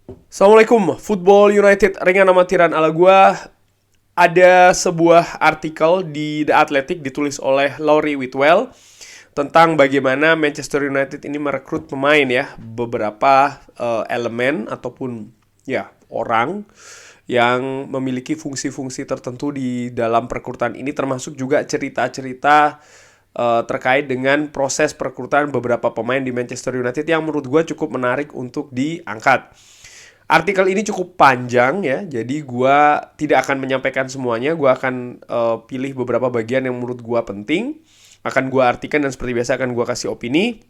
Assalamualaikum, Football United ringan amatiran ala gua. Ada sebuah artikel di The Athletic ditulis oleh Laurie Whitwell tentang bagaimana Manchester United ini merekrut pemain ya, beberapa elemen ataupun ya orang yang memiliki fungsi-fungsi tertentu di dalam perekrutan ini, termasuk juga cerita-cerita terkait dengan proses perekrutan beberapa pemain di Manchester United yang menurut gue cukup menarik untuk diangkat. Artikel ini cukup panjang ya, jadi gue tidak akan menyampaikan semuanya. Gue akan pilih beberapa bagian yang menurut gue penting, akan gue artikan dan seperti biasa akan gue kasih opini.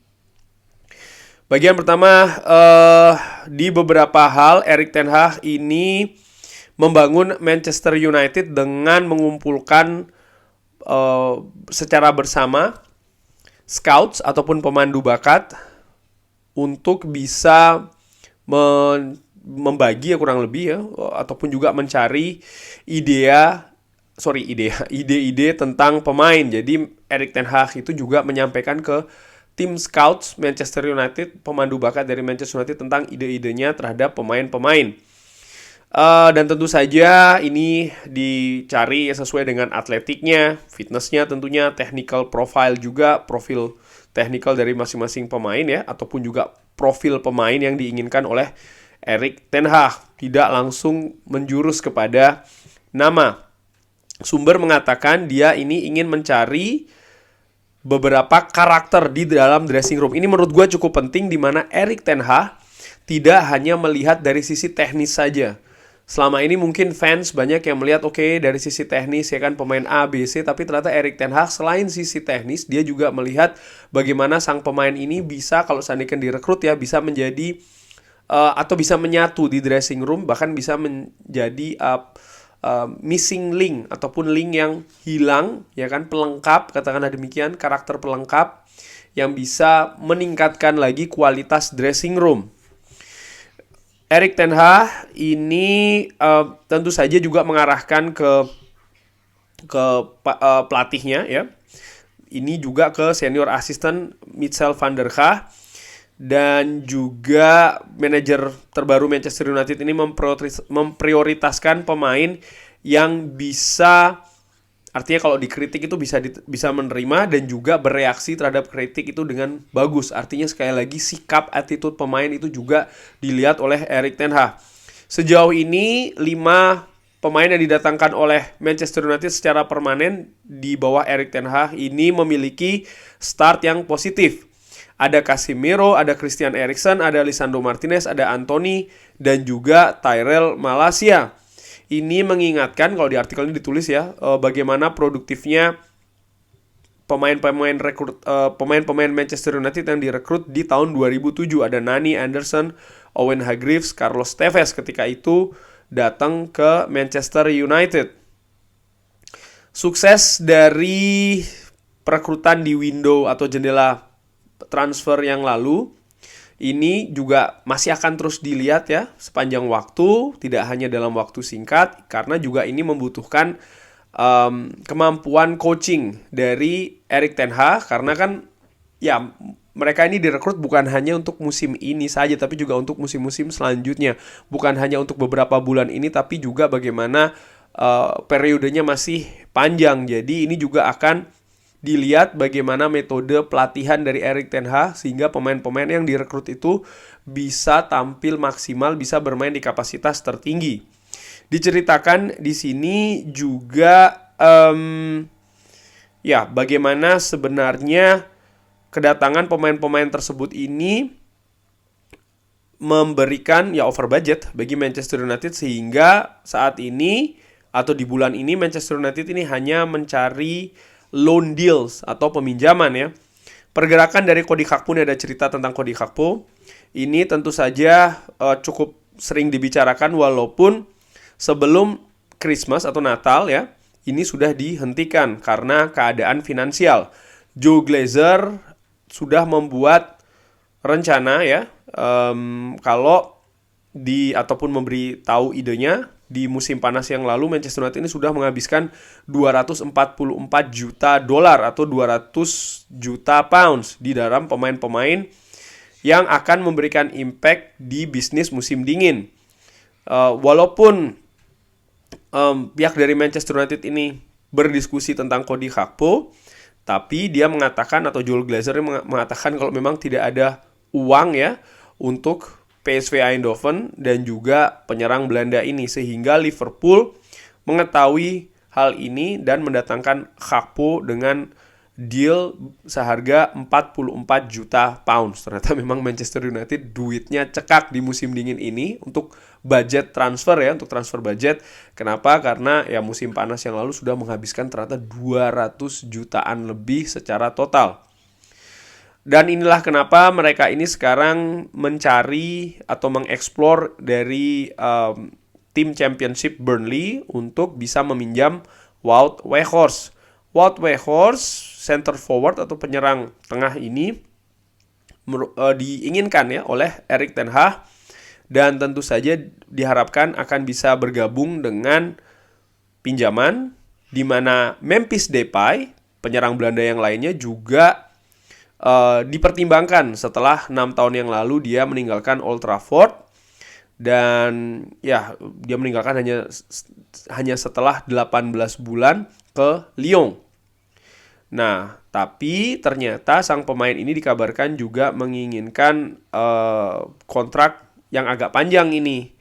Bagian pertama, di beberapa hal Erik ten Hag ini membangun Manchester United dengan mengumpulkan secara bersama scouts ataupun pemandu bakat untuk bisa membagi ya kurang lebih ya, ataupun juga mencari ide-ide tentang pemain. Jadi Erik ten Hag itu juga menyampaikan ke tim scouts Manchester United, pemandu bakat dari Manchester United tentang ide-idenya terhadap pemain-pemain. Dan tentu saja ini dicari sesuai dengan atletiknya, fitnessnya tentunya, technical profile juga, profil technical dari masing-masing pemain ya, ataupun juga profil pemain yang diinginkan oleh Erik ten Hag. Tidak langsung menjurus kepada nama. Sumber mengatakan dia ini ingin mencari beberapa karakter di dalam dressing room. Ini menurut gue cukup penting, di mana Erik ten Hag tidak hanya melihat dari sisi teknis saja. Selama ini mungkin fans banyak yang melihat dari sisi teknis ya kan, pemain A, B, C, tapi ternyata Erik ten Hag selain sisi teknis dia juga melihat bagaimana sang pemain ini bisa, kalau seandainya direkrut ya, bisa menjadi atau bisa menyatu di dressing room, bahkan bisa menjadi missing link ataupun link yang hilang ya kan, pelengkap, katakanlah demikian, karakter pelengkap yang bisa meningkatkan lagi kualitas dressing room. Erik ten Hag ini tentu saja juga mengarahkan ke pelatihnya ya. Ini juga ke senior assistant Michel van der Gaag, dan juga manajer terbaru Manchester United ini memprioritaskan pemain yang bisa, artinya kalau dikritik itu bisa menerima dan juga bereaksi terhadap kritik itu dengan bagus. Artinya sekali lagi sikap, attitude pemain itu juga dilihat oleh Erik ten Hag. Sejauh ini 5 pemain yang didatangkan oleh Manchester United secara permanen di bawah Erik ten Hag ini memiliki start yang positif. Ada Casemiro, ada Christian Eriksen, ada Lisandro Martinez, ada Anthony, dan juga Tyrell Malacia. Ini mengingatkan, kalau di artikel ini ditulis ya, bagaimana produktifnya pemain-pemain Manchester United yang direkrut di tahun 2007. Ada Nani Anderson, Owen Hargreaves, Carlos Tevez ketika itu datang ke Manchester United. Sukses dari perekrutan di window atau jendela transfer yang lalu ini juga masih akan terus dilihat ya sepanjang waktu, tidak hanya dalam waktu singkat, karena juga ini membutuhkan kemampuan coaching dari Erik ten Hag, karena kan ya mereka ini direkrut bukan hanya untuk musim ini saja, tapi juga untuk musim-musim selanjutnya, bukan hanya untuk beberapa bulan ini, tapi juga bagaimana periodenya masih panjang. Jadi ini juga akan dilihat bagaimana metode pelatihan dari Erik ten Hag sehingga pemain-pemain yang direkrut itu bisa tampil maksimal, bisa bermain di kapasitas tertinggi. Diceritakan di sini juga bagaimana sebenarnya kedatangan pemain-pemain tersebut ini memberikan over budget bagi Manchester United, sehingga saat ini atau di bulan ini Manchester United ini hanya mencari loan deals atau peminjaman ya. Pergerakan dari Cody Gakpo, ini ada cerita tentang Cody Gakpo. Ini tentu saja cukup sering dibicarakan, walaupun sebelum Christmas atau Natal ya, ini sudah dihentikan karena keadaan finansial. Joe Glazer sudah membuat rencana ya, kalau ataupun memberi tahu idenya di musim panas yang lalu Manchester United ini sudah menghabiskan 244 juta dolar atau 200 juta pounds di dalam pemain-pemain yang akan memberikan impact di bisnis musim dingin. Walaupun pihak dari Manchester United ini berdiskusi tentang Cody Gakpo, tapi dia mengatakan, atau Joel Glazer mengatakan kalau memang tidak ada uang ya untuk PSV Eindhoven dan juga penyerang Belanda ini, sehingga Liverpool mengetahui hal ini dan mendatangkan Gakpo dengan deal seharga 44 juta pounds. Ternyata memang Manchester United duitnya cekak di musim dingin ini untuk budget transfer ya, untuk transfer budget. Kenapa? Karena ya musim panas yang lalu sudah menghabiskan ternyata 200 jutaan lebih secara total. Dan inilah kenapa mereka ini sekarang mencari atau mengeksplor dari tim Championship Burnley untuk bisa meminjam Wout Weghorst. Wout Weghorst, center forward atau penyerang tengah ini diinginkan ya oleh Erik ten Hag, dan tentu saja diharapkan akan bisa bergabung dengan pinjaman, di mana Memphis Depay, penyerang Belanda yang lainnya juga dipertimbangkan setelah 6 tahun yang lalu dia meninggalkan Old Trafford, dan ya dia meninggalkan hanya setelah 18 bulan ke Lyon. Nah, tapi ternyata sang pemain ini dikabarkan juga menginginkan kontrak yang agak panjang ini.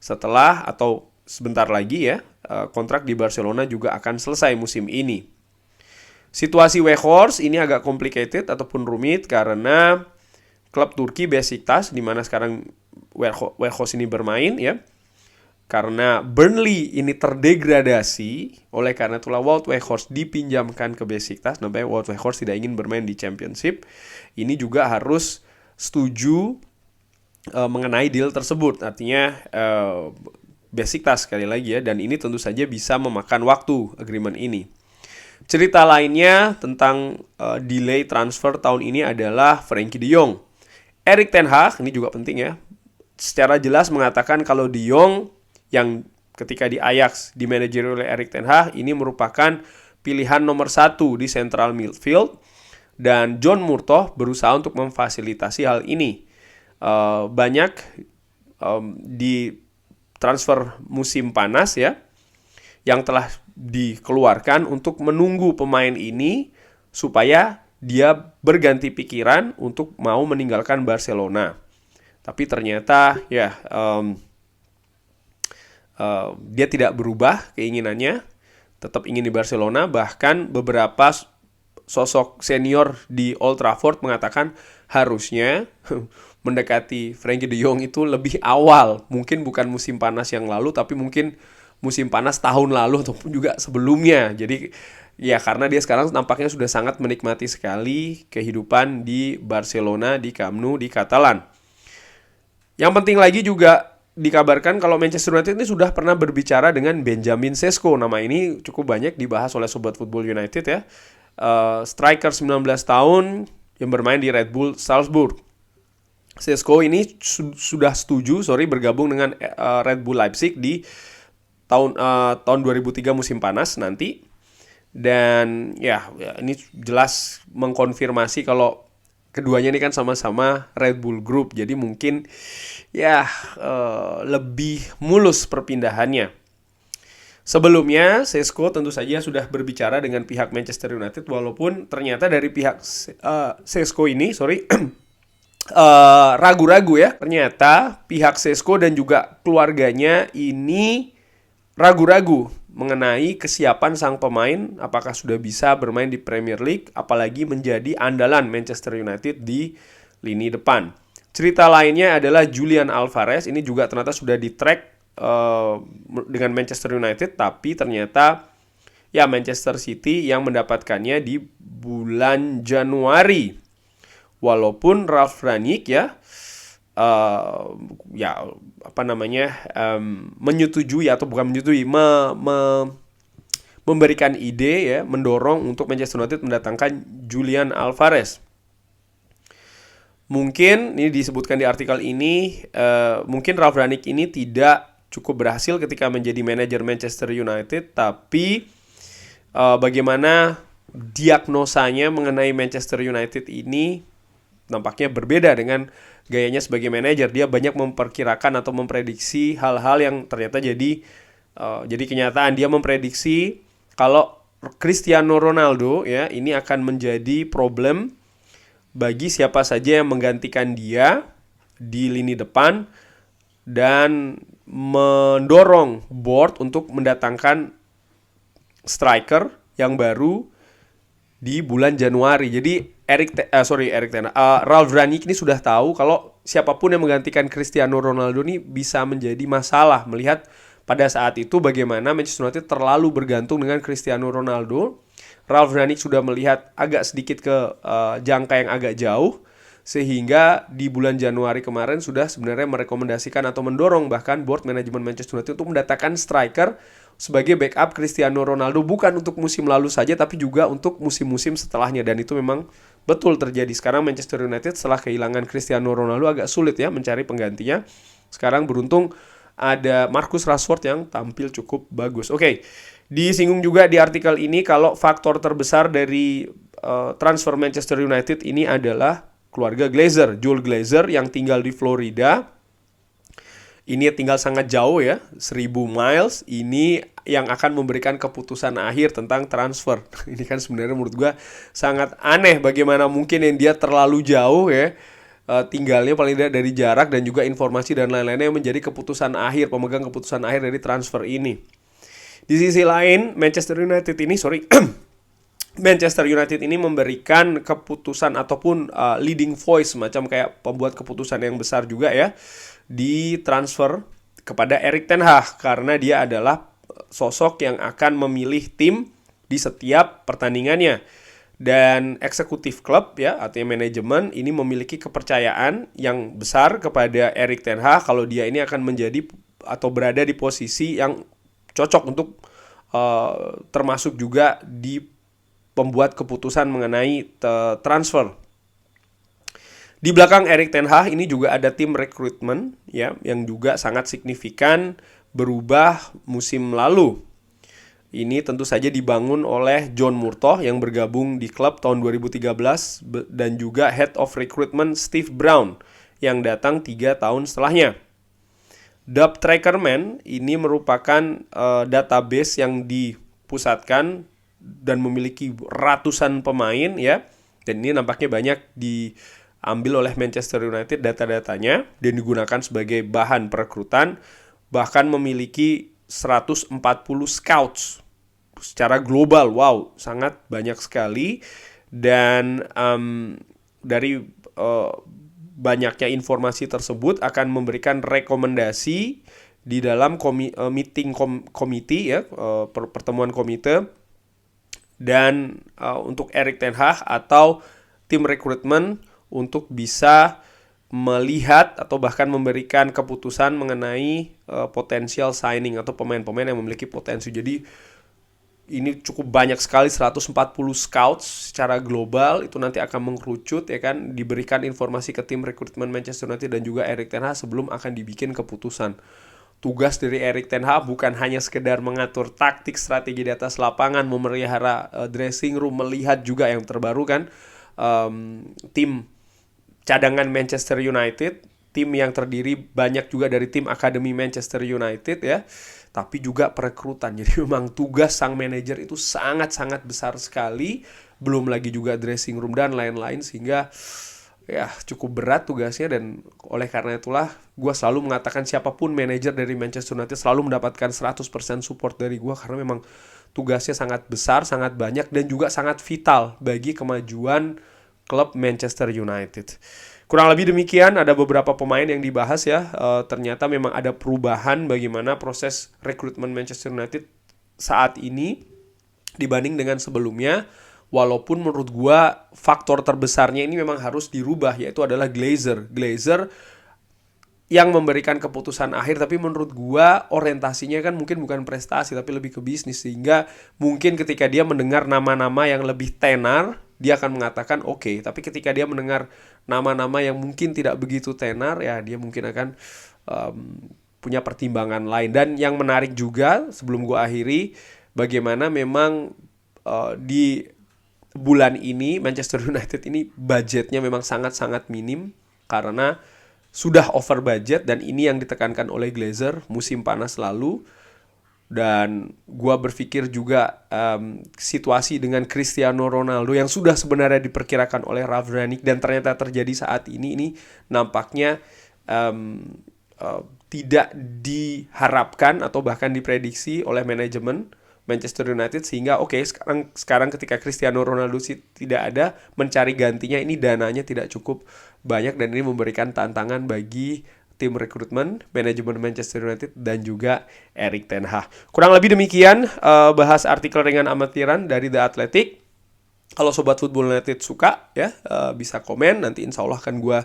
Setelah atau sebentar lagi ya, kontrak di Barcelona juga akan selesai musim ini. Situasi Weghorst ini agak complicated ataupun rumit karena klub Turki Besiktas, di mana sekarang Weghorst ini bermain ya. Karena Burnley ini terdegradasi, oleh karena itulah Wout Weghorst dipinjamkan ke Besiktas. Nampaknya Wout Weghorst tidak ingin bermain di Championship. Ini juga harus setuju mengenai deal tersebut. Artinya Besiktas sekali lagi ya, dan ini tentu saja bisa memakan waktu agreement ini. Cerita lainnya tentang delay transfer tahun ini adalah Frenkie de Jong. Erik ten Hag, ini juga penting ya, secara jelas mengatakan kalau de Jong yang ketika di Ajax dimanajeri oleh Erik ten Hag ini merupakan pilihan nomor 1 di central midfield, dan John Murtough berusaha untuk memfasilitasi hal ini. Banyak di transfer musim panas ya yang telah dikeluarkan untuk menunggu pemain ini supaya dia berganti pikiran untuk mau meninggalkan Barcelona. Tapi ternyata ya dia tidak berubah keinginannya, tetap ingin di Barcelona. Bahkan beberapa sosok senior di Old Trafford mengatakan harusnya mendekati Frenkie de Jong itu lebih awal. Mungkin bukan musim panas yang lalu, tapi mungkin musim panas tahun lalu ataupun juga sebelumnya. Jadi ya karena dia sekarang nampaknya sudah sangat menikmati sekali kehidupan di Barcelona, di Camp Nou, di Catalan. Yang penting lagi juga dikabarkan kalau Manchester United ini sudah pernah berbicara dengan Benjamin Sesko. Nama ini cukup banyak dibahas oleh Sobat Football United ya. Striker 19 tahun yang bermain di Red Bull Salzburg. Sesko ini sudah setuju bergabung dengan Red Bull Leipzig di tahun 2003 musim panas nanti. Dan ya ini jelas mengkonfirmasi kalau keduanya ini kan sama-sama Red Bull Group, jadi mungkin ya lebih mulus perpindahannya. Sebelumnya Sesko tentu saja sudah berbicara dengan pihak Manchester United, walaupun ternyata dari pihak Sesko ini ragu-ragu ya. Ternyata pihak Sesko dan juga keluarganya ini ragu-ragu mengenai kesiapan sang pemain, apakah sudah bisa bermain di Premier League, apalagi menjadi andalan Manchester United di lini depan. Cerita lainnya adalah Julian Alvarez, ini juga ternyata sudah di-track dengan Manchester United, tapi ternyata ya Manchester City yang mendapatkannya di bulan Januari. Walaupun Ralf Rangnick menyetujui atau bukan menyetujui, memberikan ide ya, mendorong untuk Manchester United mendatangkan Julian Alvarez. Mungkin ini disebutkan di artikel ini, mungkin Ralf Rangnick ini tidak cukup berhasil ketika menjadi manajer Manchester United, tapi bagaimana diagnosanya mengenai Manchester United ini nampaknya berbeda dengan gayanya sebagai manajer. Dia banyak memperkirakan atau memprediksi hal-hal yang ternyata jadi kenyataan. Dia memprediksi kalau Cristiano Ronaldo ya ini akan menjadi problem bagi siapa saja yang menggantikan dia di lini depan, dan mendorong board untuk mendatangkan striker yang baru di bulan Januari. Jadi Ralf Rangnick ini sudah tahu kalau siapapun yang menggantikan Cristiano Ronaldo ini bisa menjadi masalah, melihat pada saat itu bagaimana Manchester United terlalu bergantung dengan Cristiano Ronaldo. Ralf Rangnick sudah melihat agak sedikit ke jangka yang agak jauh, sehingga di bulan Januari kemarin sudah sebenarnya merekomendasikan atau mendorong bahkan board manajemen Manchester United untuk mendatangkan striker sebagai backup Cristiano Ronaldo, bukan untuk musim lalu saja tapi juga untuk musim-musim setelahnya, dan itu memang betul terjadi. Sekarang Manchester United setelah kehilangan Cristiano Ronaldo agak sulit ya mencari penggantinya. Sekarang beruntung ada Marcus Rashford yang tampil cukup bagus. Oke. Disinggung juga di artikel ini kalau faktor terbesar dari transfer Manchester United ini adalah keluarga Glazer, Joel Glazer yang tinggal di Florida. Ini tinggal sangat jauh ya, 1000 miles. Ini yang akan memberikan keputusan akhir tentang transfer. Ini kan sebenarnya menurut gue sangat aneh, bagaimana mungkin yang dia terlalu jauh ya, tinggalnya paling tidak dari jarak dan juga informasi dan lain-lainnya yang menjadi keputusan akhir, pemegang keputusan akhir dari transfer ini. Di sisi lain, Manchester United ini memberikan keputusan ataupun leading voice, macam kayak pembuat keputusan yang besar juga ya, di transfer kepada Erik ten Hag, karena dia adalah sosok yang akan memilih tim di setiap pertandingannya. Dan eksekutif klub ya, artinya manajemen ini memiliki kepercayaan yang besar kepada Erik ten Hag kalau dia ini akan menjadi atau berada di posisi yang cocok untuk termasuk juga di pembuat keputusan mengenai transfer. Di belakang Erik ten Hag ini juga ada tim rekrutmen ya, yang juga sangat signifikan berubah musim lalu. Ini tentu saja dibangun oleh John Murtough yang bergabung di klub tahun 2013, dan juga Head of Recruitment Steve Brown yang datang 3 tahun setelahnya. Dub Tracker Man ini merupakan database yang dipusatkan dan memiliki ratusan pemain ya, dan ini nampaknya banyak diambil oleh Manchester United data-datanya dan digunakan sebagai bahan perekrutan, bahkan memiliki 140 scouts secara global. Wow, sangat banyak sekali. Dan dari banyaknya informasi tersebut akan memberikan rekomendasi di dalam komite ya, pertemuan komite, dan untuk Erik ten Hag atau tim rekrutmen untuk bisa melihat atau bahkan memberikan keputusan mengenai potensial signing atau pemain-pemain yang memiliki potensi. Jadi ini cukup banyak sekali, 140 scouts secara global, itu nanti akan mengkerucut ya kan, diberikan informasi ke tim rekrutmen Manchester United dan juga Erik ten Hag sebelum akan dibikin keputusan. Tugas dari Erik ten Hag bukan hanya sekedar mengatur taktik strategi di atas lapangan, memelihara dressing room, melihat juga yang terbaru kan, tim cadangan Manchester United, tim yang terdiri banyak juga dari tim akademi Manchester United ya, tapi juga perekrutan. Jadi memang tugas sang manajer itu sangat-sangat besar sekali, belum lagi juga dressing room dan lain-lain, sehingga ya cukup berat tugasnya. Dan oleh karena itulah gue selalu mengatakan siapapun manajer dari Manchester United selalu mendapatkan 100% support dari gue, karena memang tugasnya sangat besar, sangat banyak, dan juga sangat vital bagi kemajuan klub Manchester United. Kurang lebih demikian, ada beberapa pemain yang dibahas ya. Ternyata memang ada perubahan bagaimana proses rekrutmen Manchester United saat ini dibanding dengan sebelumnya. Walaupun menurut gua faktor terbesarnya ini memang harus dirubah, yaitu adalah Glazer. Glazer yang memberikan keputusan akhir, tapi menurut gua orientasinya kan mungkin bukan prestasi tapi lebih ke bisnis, sehingga mungkin ketika dia mendengar nama-nama yang lebih tenar, dia akan mengatakan oke. Tapi ketika dia mendengar nama-nama yang mungkin tidak begitu tenar, ya dia mungkin akan punya pertimbangan lain. Dan yang menarik juga, sebelum gue akhiri, bagaimana memang di bulan ini Manchester United ini budgetnya memang sangat-sangat minim karena sudah over budget, dan ini yang ditekankan oleh Glazer musim panas lalu. Dan gua berpikir juga situasi dengan Cristiano Ronaldo yang sudah sebenarnya diperkirakan oleh Ralf Rangnick dan ternyata terjadi saat ini nampaknya tidak diharapkan atau bahkan diprediksi oleh manajemen Manchester United, sehingga sekarang ketika Cristiano Ronaldo tidak ada, mencari gantinya ini dananya tidak cukup banyak, dan ini memberikan tantangan bagi tim rekrutmen, manajemen Manchester United, dan juga Erik ten Hag. Kurang lebih demikian bahas artikel ringan amatiran dari The Athletic. Kalau Sobat Football United suka ya, bisa komen, nanti insya Allah akan gue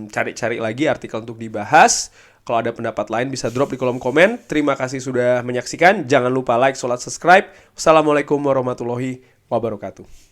cari-cari lagi artikel untuk dibahas. Kalau ada pendapat lain bisa drop di kolom komen. Terima kasih sudah menyaksikan. Jangan lupa like, subscribe. Wassalamualaikum warahmatullahi wabarakatuh.